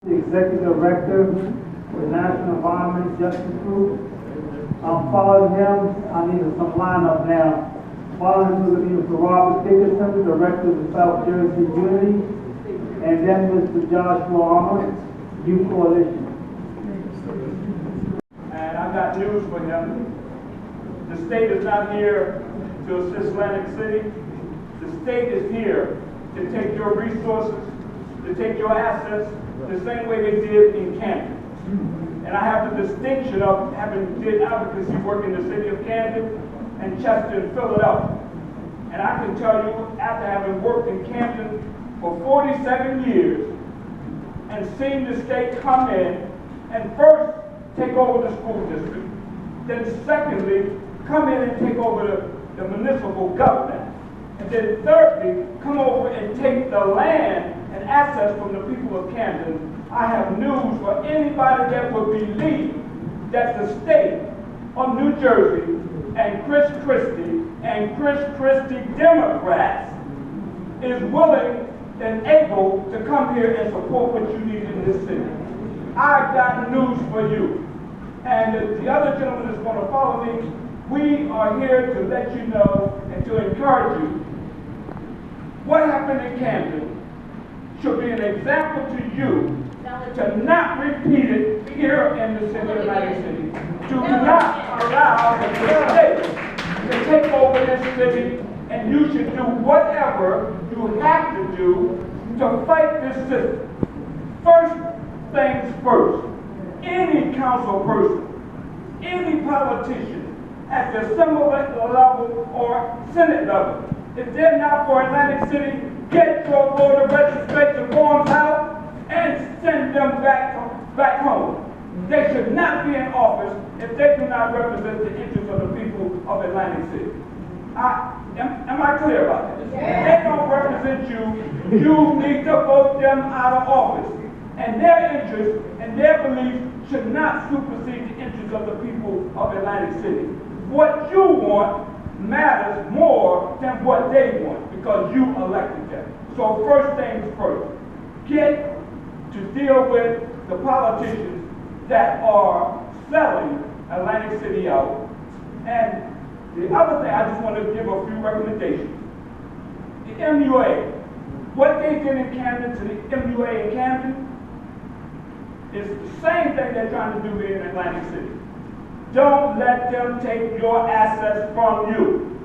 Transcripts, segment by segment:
The Executive Director with National Environment Justice Group. Following him, I need some lineup now. Following him will be Mr. Robert Dickinson, Director of the South Jersey Unity, and then Mr. Joshua Armour, Youth Coalition. And I got news for him. The state is not here to assist Atlantic City. The state is here to take your resources, to take your assets, the same way they did in Camden. And I have the distinction of having did advocacy work in the city of Camden and Chester and Philadelphia. And I can tell you, after having worked in Camden for 47 years and seen the state come in and first take over the school district, then secondly, come in and take over the municipal government, and then thirdly, come over and take the land and assets from the people of Camden, I have news for anybody that would believe that the state of New Jersey and Chris Christie Democrats is willing and able to come here and support what you need in this city. I've got news for you. And the other gentleman that's going to follow me, we are here to let you know and to encourage you. What happened in Camden should be an example to you to not repeat it here in the city of Atlantic City. Do not allow the state to take over this city, and you should do whatever you have to do to fight this system. First things first, any council person, any politician at the assembly level or senate level, if they're not for Atlantic City, get your voter registration forms out and send them back home. They should not be in office if they do not represent the interests of the people of Atlantic City. Am I clear about this? If they don't represent you, you need to vote them out of office. And their interests and their beliefs should not supersede the interests of the people of Atlantic City. What you want matters more than what they want because you elected them. So first things first, get to deal with the politicians that are selling Atlantic City out. And the other thing, I just want to give a few recommendations. The MUA, what they did in Camden to the MUA in Camden is the same thing they're trying to do here in Atlantic City. Don't let them take your assets from you.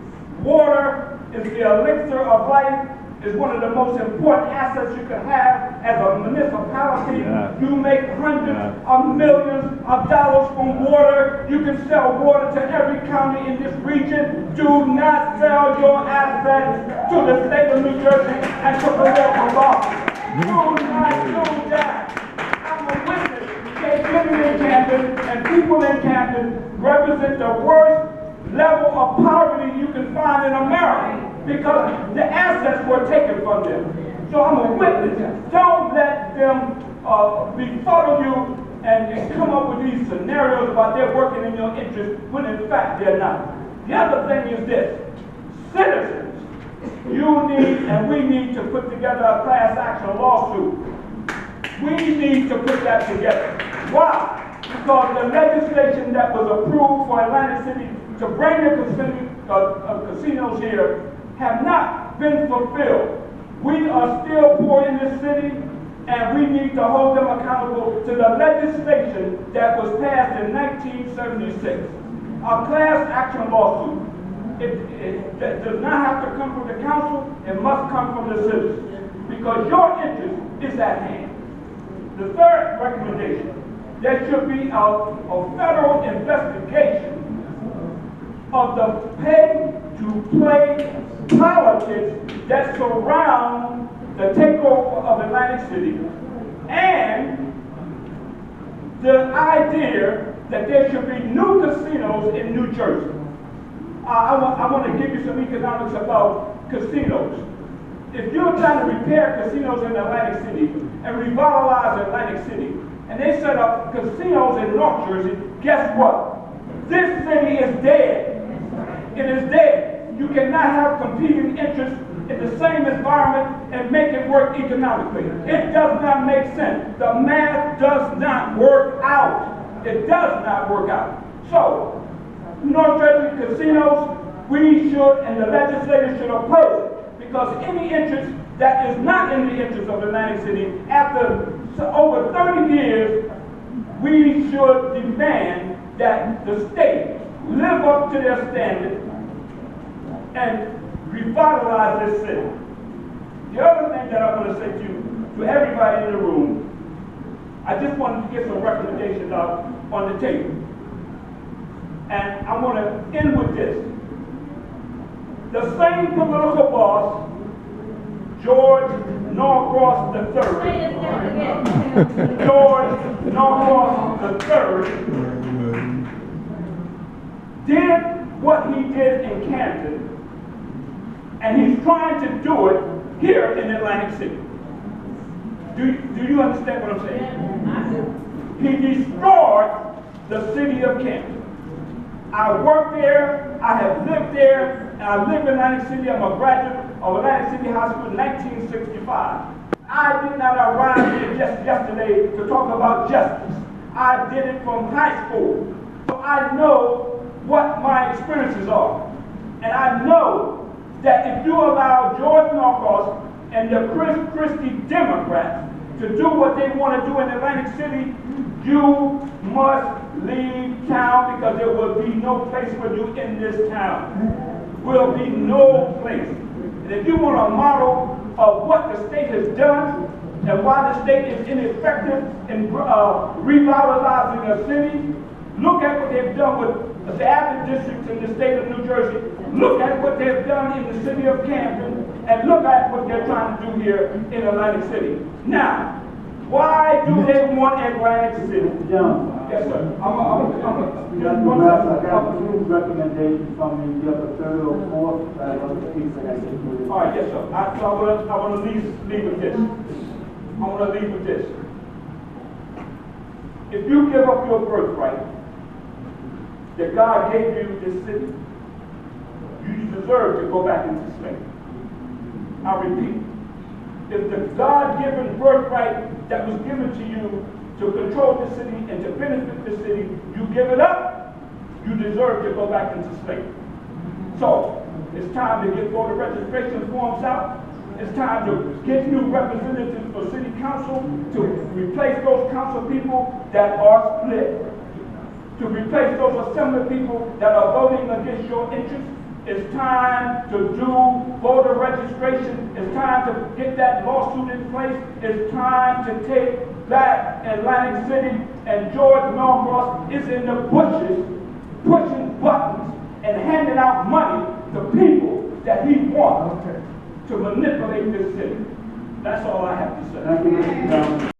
Water is the elixir of life. Is one of the most important assets you can have as a municipality. Yeah. You make hundreds of millions of dollars from water. You can sell water to every county in this region. Do not sell your assets to the state of New Jersey and to political office. Do not do that. I'm a witness. They living in Camden and people in Camden represent the worst level of poverty you can find in America because the assets were taken from them. So I'm a witness. Don't let them befuddle you and come up with these scenarios about they're working in your interest when in fact they're not. The other thing is this. Citizens, you need and we need to put together a class action lawsuit. We need to put that together. Why? Because the legislation that was approved for Atlantic City to bring the casinos here have not been fulfilled. We are still poor in this city, and we need to hold them accountable to the legislation that was passed in 1976. A class action lawsuit. It does not have to come from the council, it must come from the citizens. Because your interest is at hand. The third recommendation, there should be a federal investigation of the pay-to-play politics that surround the takeover of Atlantic City and the idea that there should be new casinos in New Jersey. I want to give you some economics about casinos. If you're trying to repair casinos in Atlantic City and revitalize Atlantic City, and they set up casinos in North Jersey, guess what? This city is dead. It is dead. You cannot have competing interests in the same environment and make it work economically. It does not make sense. The math does not work out. It does not work out. So, North Jersey casinos, we should, and the legislature should oppose it, because any interest that is not in the interest of Atlantic City, after over 30 years, we should demand that the state live up to their standard and revitalize this city. The other thing that I want to say to everybody in the room, I just wanted to get some recommendations out on the table. And I want to end with this. The same political boss, George Norcross III, George Norcross III, did what he did in Camden, and he's trying to do it here in Atlantic City. Do you understand what I'm saying? He destroyed the city of Camden. I worked there, I have lived there, and I live in Atlantic City. I'm a graduate of Atlantic City High School in 1965. I did not arrive here just yesterday to talk about justice. I did it from high school. So I know what my experiences are. And I know that if you allow George Norcross and the Chris Christie Democrats to do what they want to do in Atlantic City, you must leave town, because there will be no place for you in this town. Will be no place. And if you want a model of what the state has done and why the state is ineffective in revitalizing a city, look at what they've done with the Abbott districts in the state of New Jersey. Look at what they've done in the city of Camden, and look at what they're trying to do here in Atlantic City. Now, why do they want Atlantic City? John. Yes, sir. I got two recommendations from you. You have a third or fourth. I want to speak to that. All right, yes, sir. I want to leave with this. I want to leave with this. If you give up your birthright that God gave you this city, you deserve to go back into slavery. I repeat, if the God-given birthright that was given to you to control the city and to benefit the city, you give it up, you deserve to go back into slavery. So, it's time to get voter registration forms out. It's time to get new representatives for city council, to replace those council people that are split, to replace those assembly people that are voting against your interests. It's time to do voter registration. It's time to get that lawsuit in place. It's time to take back Atlantic City, and George Norcross is in the bushes pushing buttons and handing out money to people that he wants to manipulate this city. That's all I have to say. Thank you, Mr. Brown.